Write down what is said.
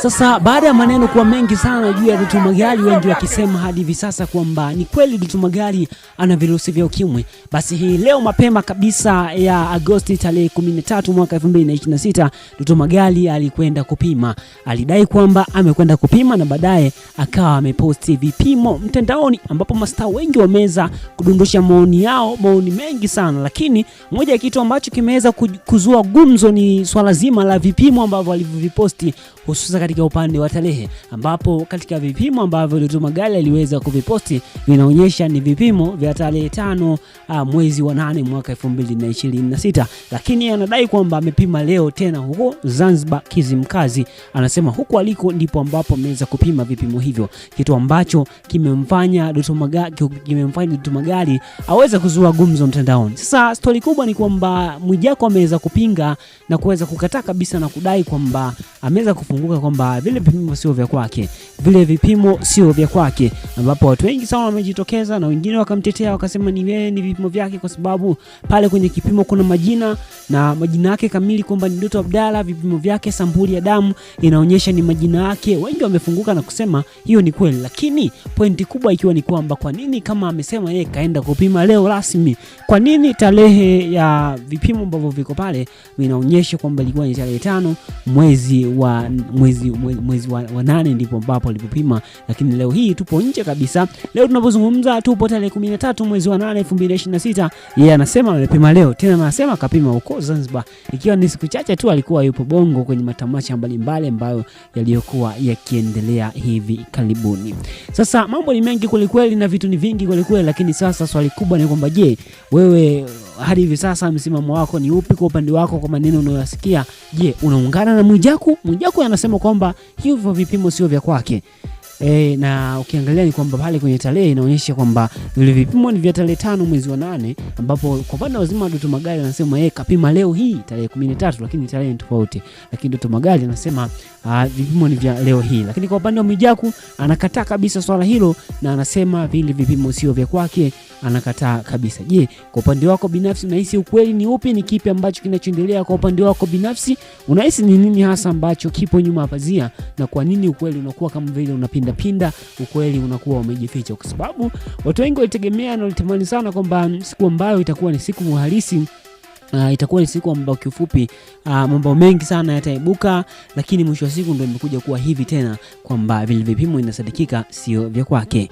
Sasa baada ya maneno kuwa mengi sana juu ya Doto Magari, wengi wakisema hadi hivi sasa kwamba ni kweli Doto Magari ana virusi vya ukimwi, basi hii leo mapema kabisa ya Agosti tarehe 13 mwaka 2026 Doto Magari alikwenda kupima. Alidai kwamba amekwenda kupima na baadaye akawa ameposti vipimo mtandaoni, ambapo mastaa wengi wameweza kudondosha maoni mengi sana, lakini moja ya kitu ambacho kimeweza kuzua gumzo ni swala zima la vipimo ambavyo alivyoviposti, hususa katika upande wa tarehe, ambapo katika vipimo ambavyo Doto Magari aliweza kuviposti vinaonyesha ni vipimo vya tarehe 5 mwezi wa 8 mwaka 2026, lakini anadai kwamba amepima leo tena huko Zanzibar Kizimkazi. Anasema huko aliko ndipo ambapo ameweza kupima vipimo hivyo, kitu ambacho kimemfanya Doto Magari aweze kuzua gumzo mtandaoni. Sasa story kubwa ni kwamba Mwijaku ameweza kupinga na kuweza kukataa kabisa na kudai kwamba ameweza kufunguka kwamba vile vipimo sio vya kwake, vile vipimo sio vya kwake, ambapo watu wengi sana wamejitokeza na wengine wakamtetea wakasema ni vipimo vyake, kwa sababu pale kwenye kipimo kuna majina na majina yake kamili kwamba ni Doto Abdalla. Vipimo vyake, sampuli ya damu inaonyesha ni majina yake. Wengi wamefunguka na kusema hiyo ni kweli, lakini pointi kubwa ikiwa ni kwamba kwa nini kama amesema yeye kaenda kupima leo rasmi, kwa nini tarehe ya vipimo ambavyo viko pale vinaonyesha kwamba ilikuwa ni tarehe 5 mwezi wa 8 ndipo ambapo alipopima, lakini leo hii tupo nje kabisa. Leo tunapozungumza tupo tarehe 13 mwezi wa 8 2026. Yeye anasema amepima leo, tena anasema kapima huko Zanzibar, ikiwa ni siku chache tu alikuwa yupo Bongo kwenye matamasha mbalimbali ambayo yaliyokuwa yakiendelea hivi karibuni. Sasa mambo ni mengi kweli na vitu ni vingi kweli, lakini sasa swali kubwa ni kwamba je, wewe hadi hivi sasa msimamo wako ni upi kwa upande wako kwa maneno unayosikia? Je, unaungana na Mwijaku? Mwijaku anasema kwamba hivyo vipimo sio vya kwake. Na ukiangalia ni kwamba pale kwenye tarehe inaonyesha kwamba vile vipimo ni vya tarehe 5 mwezi wa 8, ambapo kwa upande wazima Doto Magari anasema yeye kapima leo hii tarehe 13, lakini tarehe ni tofauti. Lakini Doto Magari anasema vipimo ni vya leo hii, lakini kwa upande wa Mwijaku anakataa kabisa swala hilo na anasema vile vipimo sio vya kwake, anakataa kabisa. Je, kwa upande wako binafsi unahisi ukweli ni upi? Ni kipi ambacho kinachoendelea kwa upande wako binafsi? Unahisi ni nini hasa ambacho kipo nyuma ya pazia, na kwa nini ukweli unakuwa kama vile unapinda ukweli unakuwa umejificha? Kwa sababu watu wengi walitegemea na walitamani sana kwamba siku ambayo itakuwa ni siku muhalisi, itakuwa ni siku ambayo kifupi mambo mengi sana yataibuka, lakini mwisho wa siku ndio imekuja kuwa hivi tena kwamba vile vipimo inasadikika sio vya kwake.